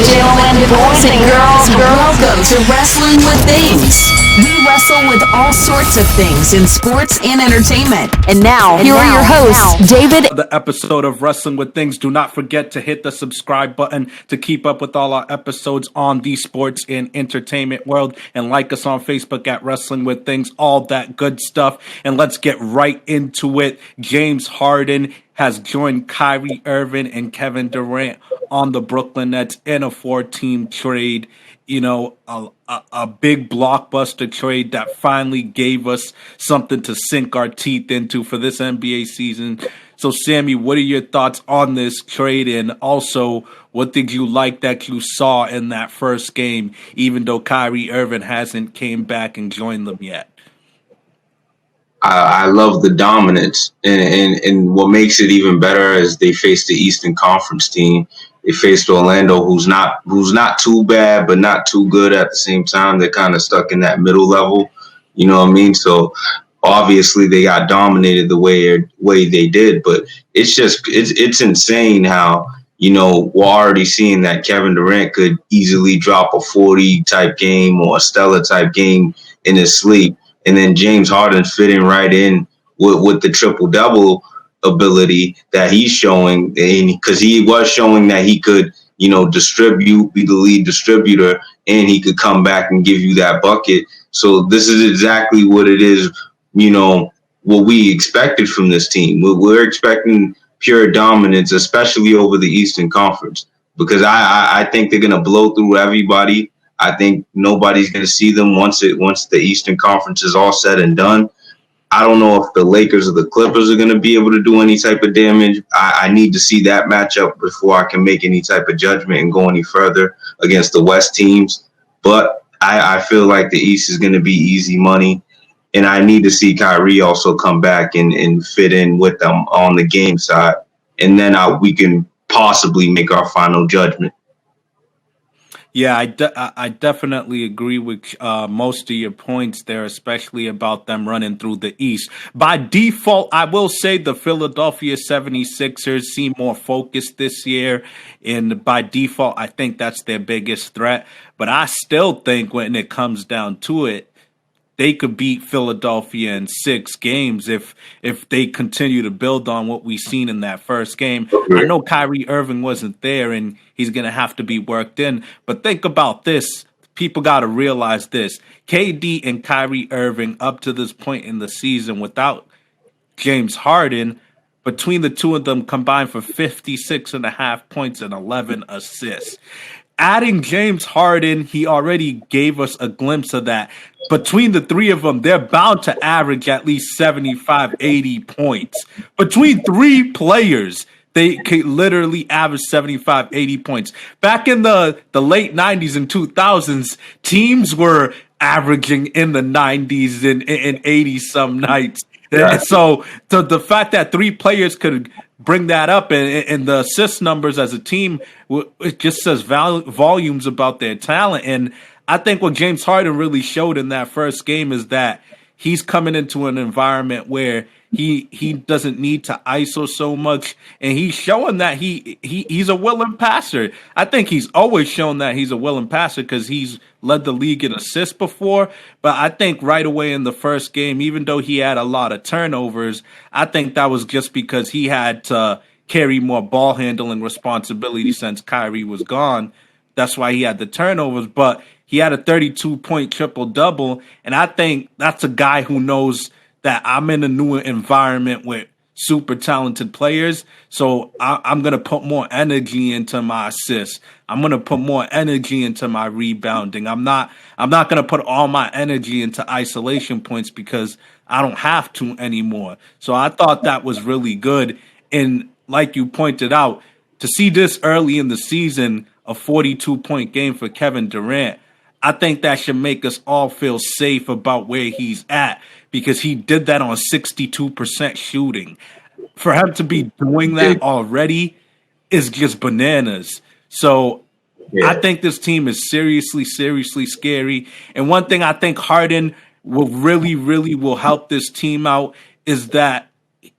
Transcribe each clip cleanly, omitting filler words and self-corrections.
gentlemen, boys and girls, welcome to Wrestling with Things. We wrestle with all sorts of things in sports and entertainment. And now, here are your hosts, David. The episode of Wrestling with Things. Do not forget to hit the subscribe button to keep up with all our episodes on the sports and entertainment world. And like us on Facebook at Wrestling with Things, all that good stuff. And let's get right into it. James Harden has joined Kyrie Irving and Kevin Durant on the Brooklyn Nets in a 4-team trade. You know, a big blockbuster trade that finally gave us something to sink our teeth into for this NBA season. So, Sammy, what are your thoughts on this trade? And also, what did you like that you saw in that first game, even though Kyrie Irving hasn't came back and joined them yet? I love the dominance, and what makes it even better is they faced the Eastern Conference team. They faced Orlando, who's not too bad, but not too good at the same time. They're kind of stuck in that middle level, you know what I mean? So obviously they got dominated the way they did, but it's insane how, you know, we're already seeing that Kevin Durant could easily drop a 40 type game or a stellar type game in his sleep. And then James Harden fitting right in with the triple-double ability that he's showing, because he was showing that he could, you know, distribute, be the lead distributor, and he could come back and give you that bucket. So this is exactly what it is, you know, what we expected from this team. We're expecting pure dominance, especially over the Eastern Conference, because I think they're going to blow through everybody. I think nobody's going to see them once the Eastern Conference is all said and done. I don't know if the Lakers or the Clippers are going to be able to do any type of damage. I need to see that matchup before I can make any type of judgment and go any further against the West teams. But I feel like the East is going to be easy money. And I need to see Kyrie also come back and fit in with them on the game side. And then we can possibly make our final judgment. Yeah, I definitely agree with most of your points there, especially about them running through the East. By default, I will say the Philadelphia 76ers seem more focused this year, and by default, I think that's their biggest threat. But I still think when it comes down to it, they could beat Philadelphia in 6 games if they continue to build on what we've seen in that first game. I know Kyrie Irving wasn't there, and he's going to have to be worked in. But think about this. People got to realize this. KD and Kyrie Irving, up to this point in the season, without James Harden, between the two of them combined for 56.5 points and 11 assists. Adding James Harden, he already gave us a glimpse of that. Between the three of them, they're bound to average at least 75, 80 points. Between 3 players, they could literally average 75, 80 points. Back in the late 90s and 2000s, teams were averaging in the 90s and 80 some nights. Yeah. So the fact that 3 players could bring that up and the assist numbers as a team, it just says volumes about their talent. And I think what James Harden really showed in that first game is that he's coming into an environment where he doesn't need to ISO so much, and he's showing that he's a willing passer. I think he's always shown that he's a willing passer because he's led the league in assists before. But I think right away in the first game, even though he had a lot of turnovers, I think that was just because he had to carry more ball handling responsibility since Kyrie was gone. That's why he had the turnovers. But he had a 32-point triple-double, and I think that's a guy who knows that I'm in a new environment with super talented players, so I'm going to put more energy into my assists. I'm going to put more energy into my rebounding. I'm not going to put all my energy into isolation points because I don't have to anymore. So I thought that was really good. And like you pointed out, to see this early in the season, a 42-point game for Kevin Durant, I think that should make us all feel safe about where he's at because he did that on 62% shooting. For him to be doing that already is just bananas. So I think this team is seriously, seriously scary. And one thing I think Harden will really, really will help this team out is that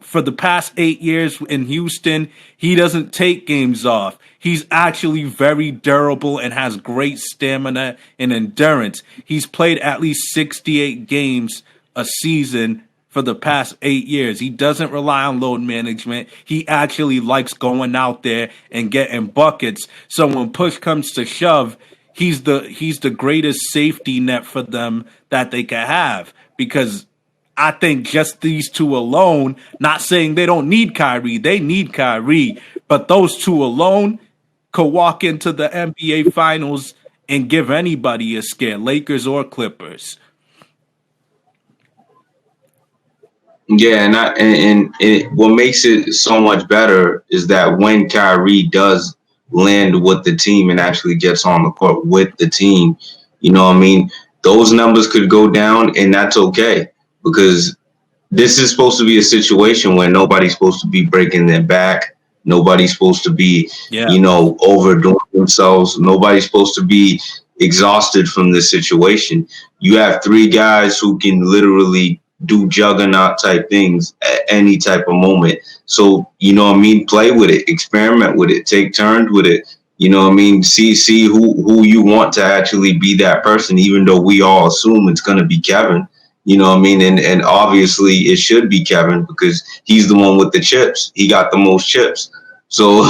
For the past 8 years in Houston, he doesn't take games off. He's actually very durable and has great stamina and endurance. He's played at least 68 games a season for the past 8 years. He doesn't rely on load management. He actually likes going out there and getting buckets. So when push comes to shove, he's the greatest safety net for them that they can have, because I think just these two alone, not saying they don't need Kyrie, they need Kyrie, but those two alone could walk into the NBA Finals and give anybody a scare, Lakers or Clippers. Yeah, and what makes it so much better is that when Kyrie does land with the team and actually gets on the court with the team, you know what I mean? Those numbers could go down, and that's okay because this is supposed to be a situation where nobody's supposed to be breaking their back. Nobody's supposed to be, Yeah. overdoing themselves. Nobody's supposed to be exhausted from this situation. You have three guys who can literally do juggernaut type things at any type of moment. So, you know what I mean? Play with it, experiment with it, take turns with it. You know what I mean? See who you want to actually be that person, even though we all assume it's gonna be Kevin. You know what I mean? And obviously it should be Kevin because he's the one with the chips. He got the most chips. So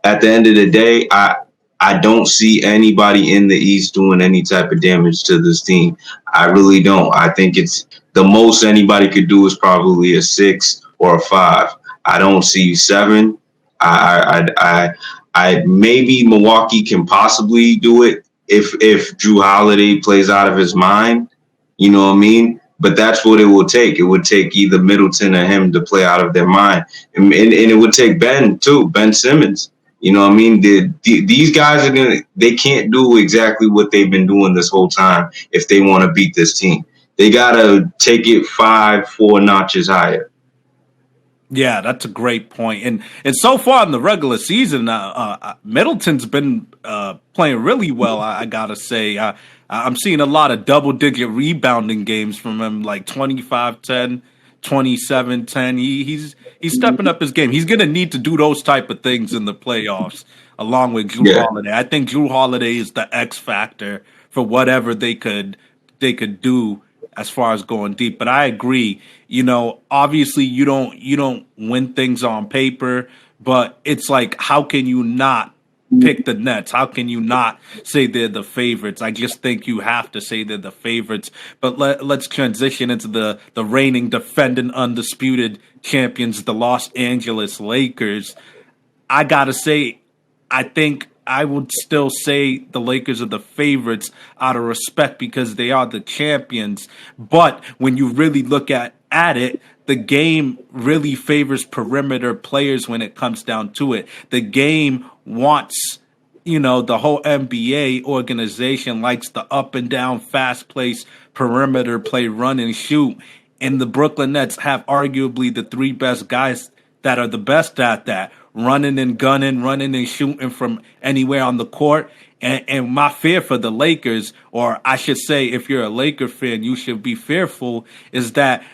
at the end of the day, I don't see anybody in the East doing any type of damage to this team. I really don't. I think it's the most anybody could do is probably a 6 or a 5. I don't see 7. I maybe Milwaukee can possibly do it if Drew Holiday plays out of his mind. You know what I mean? But that's what it will take. It would take either Middleton or him to play out of their mind. And it would take Ben, too, Ben Simmons. You know what I mean? These guys they can't do exactly what they've been doing this whole time if they want to beat this team. They got to take it 4 notches higher. Yeah, that's a great point. And so far in the regular season, Middleton's been playing really well. I gotta say, I'm seeing a lot of double-digit rebounding games from him, like 25-10, 27-10. He's stepping up his game. He's gonna need to do those type of things in the playoffs, along with Drew Holiday. I think Drew Holiday is the X factor for whatever they could do as far as going deep. But I agree. Obviously you don't win things on paper, but it's like, how can you not pick the Nets? How can you not say they're the favorites? I just think you have to say they're the favorites. But let's transition into the reigning, defending, undisputed champions, the Los Angeles Lakers. I gotta say, I think I would still say the Lakers are the favorites out of respect because they are the champions. But when you really look at it, the game really favors perimeter players when it comes down to it. The game wants, the whole NBA organization likes the up and down, fast paced perimeter play, run and shoot. And the Brooklyn Nets have arguably the 3 best guys that are the best at that. Running and gunning, running and shooting from anywhere on the court. And my fear for the Lakers, or I should say, if you're a Laker fan, you should be fearful, is that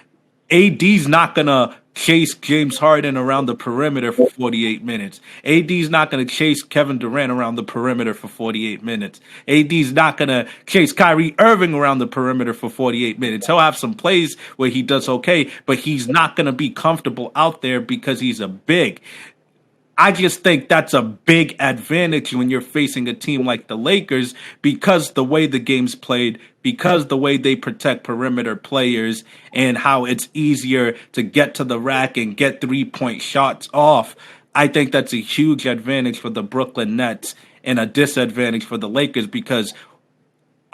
AD's not going to chase James Harden around the perimeter for 48 minutes. AD's not going to chase Kevin Durant around the perimeter for 48 minutes. AD's not going to chase Kyrie Irving around the perimeter for 48 minutes. He'll have some plays where he does okay, but he's not going to be comfortable out there because he's a big. I just think that's a big advantage when you're facing a team like the Lakers because the way the game's played, because the way they protect perimeter players and how it's easier to get to the rack and get 3-point shots off. I think that's a huge advantage for the Brooklyn Nets and a disadvantage for the Lakers because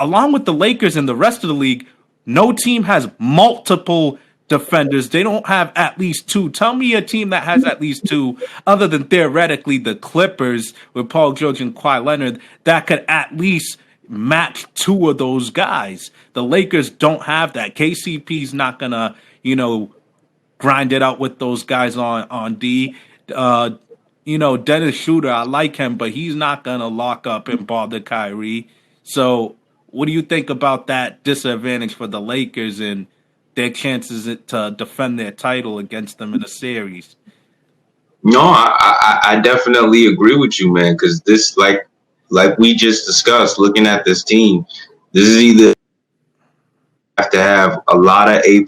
along with the Lakers and the rest of the league, no team has multiple defenders. They don't have at least 2. Tell me a team that has at least 2, other than theoretically the Clippers with Paul George and Kawhi Leonard, that could at least match 2 of those guys. The Lakers don't have that. KCP's not gonna, grind it out with those guys on D. Dennis Schroeder, I like him, but he's not gonna lock up and bother Kyrie. So, what do you think about that disadvantage for the Lakers and their chances to defend their title against them in a series. No, I definitely agree with you, man. Because this, like we just discussed, looking at this team, this is either have to have a lot of A+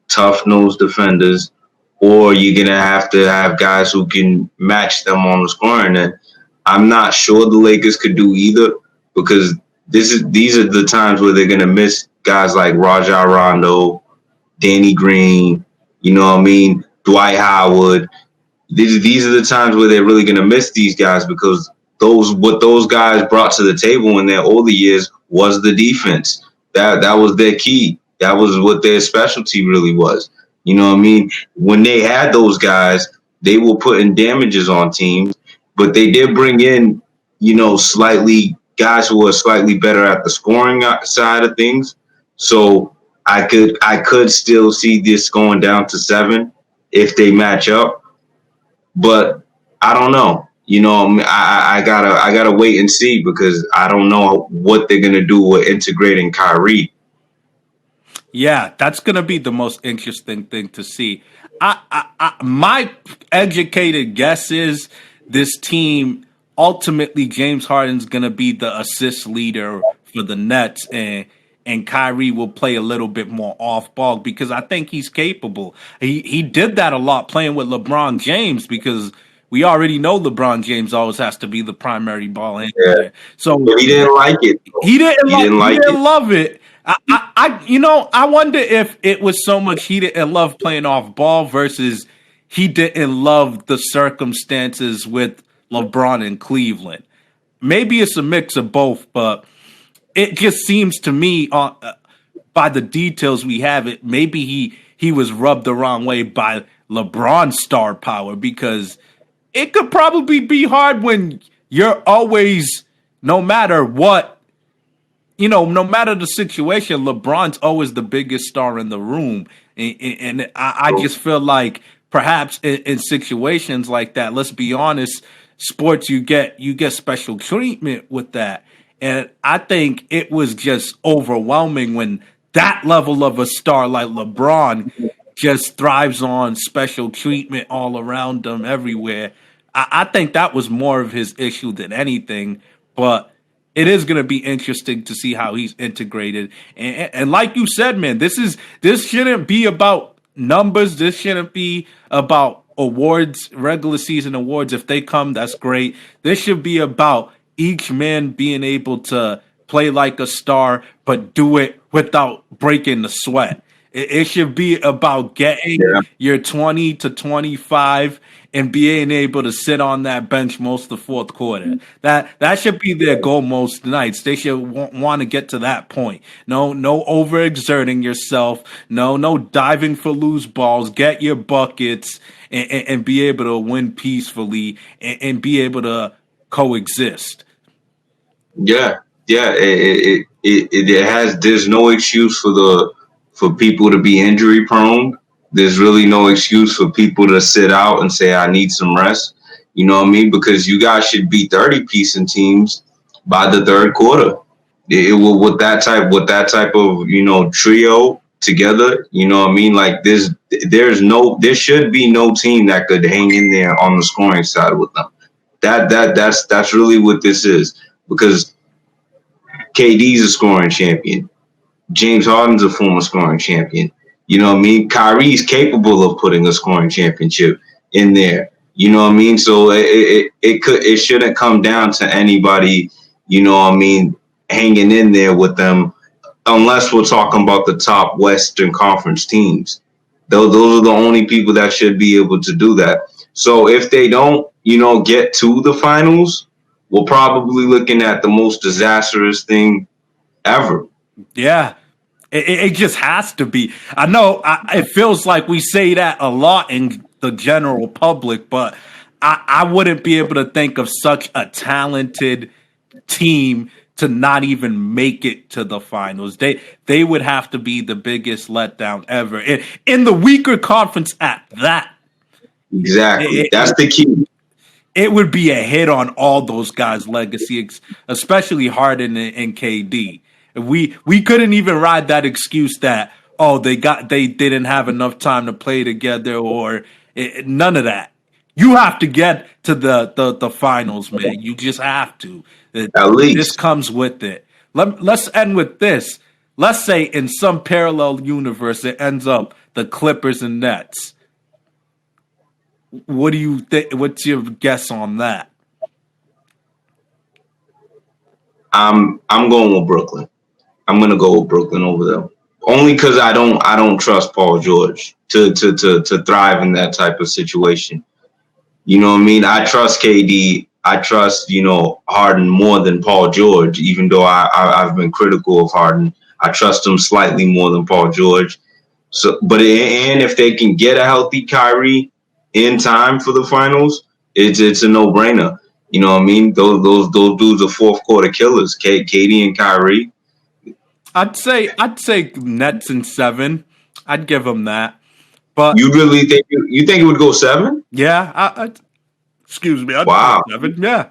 tough nose defenders, or you're gonna have to have guys who can match them on the scoring end. I'm not sure the Lakers could do either, because these are the times where they're gonna miss guys like Rajon Rondo, Danny Green, you know what I mean, Dwight Howard. These are the times where they're really going to miss these guys, because those guys brought to the table in their older years was the defense. That was their key. That was what their specialty really was. You know what I mean? When they had those guys, they were putting damages on teams, but they did bring in, slightly guys who are slightly better at the scoring side of things. So I could still see this going down to 7 if they match up, but I don't know. I gotta wait and see, because I don't know what they're gonna do with integrating Kyrie. Yeah, that's going to be the most interesting thing to see. My educated guess is this team, ultimately James Harden's going to be the assist leader for the Nets, and Kyrie will play a little bit more off ball, because I think he's capable. He did that a lot playing with LeBron James, because we already know LeBron James always has to be the primary ball handler. Yeah. So But he didn't like it. he didn't It. love it. I wonder if it was so much he didn't love playing off ball versus he didn't love the circumstances with LeBron in Cleveland. Maybe it's a mix of both, but it just seems to me, by the details we have, it maybe he was rubbed the wrong way by LeBron's star power, because it could probably be hard when you're always, no matter what, no matter the situation, LeBron's always the biggest star in the room. And I just feel like perhaps in situations like that, let's be honest, sports, you get special treatment with that. And I think it was just overwhelming when that level of a star like LeBron just thrives on special treatment all around him everywhere. I think that was more of his issue than anything, but it is going to be interesting to see how he's integrated. And like you said, man, this shouldn't be about numbers. This shouldn't be about awards, regular season awards. If they come, that's great. This should be about each man being able to play like a star, but do it without breaking the sweat. It should be about getting your 20 to 25 and being able to sit on that bench most of the fourth quarter. That should be their goal most nights. They should want to get to that point. No overexerting yourself. No diving for loose balls. Get your buckets and be able to win peacefully and be able to coexist. Yeah. There's no excuse for people to be injury prone. There's really no excuse for people to sit out and say, I need some rest. You know what I mean? Because you guys should be 30-piece in teams by the third quarter. It will, with that type of, trio together, you know what I mean? Like there should be no team that could hang in there on the scoring side with them. That's really what this is, because KD's a scoring champion. James Harden's a former scoring champion. You know what I mean? Kyrie's capable of putting a scoring championship in there. You know what I mean? So it shouldn't come down to anybody, you know what I mean, hanging in there with them, unless we're talking about the top Western Conference teams. Those are the only people that should be able to do that. So if they don't, get to the finals, we're probably looking at the most disastrous thing ever. Yeah. It just has to be. I know it feels like we say that a lot in the general public, but I wouldn't be able to think of such a talented team to not even make it to the finals. They would have to be the biggest letdown ever in the weaker conference at that. Exactly. That's the key. It would be a hit on all those guys' legacy, especially Harden and KD. We couldn't even ride that excuse that, oh, they didn't have enough time to play together, or none of that. You have to get to the finals, man. You just have to. At This least. comes with it. Let's end with this. Let's say in some parallel universe it ends up the Clippers and Nets. What do you think? What's your guess on that? I'm going with Brooklyn. I'm gonna go with Brooklyn over them. Only because I don't trust Paul George to thrive in that type of situation. You know what I mean? I trust KD. I trust, Harden more than Paul George, even though I've been critical of Harden. I trust him slightly more than Paul George. So, and if they can get a healthy Kyrie in time for the finals, it's a no brainer. You know what I mean? Those dudes are fourth quarter killers. KD and Kyrie. I'd say Nets in 7. I'd give them that. But You really think you think it would go 7? yeah, excuse me, I'd go Wow. 7. Yeah.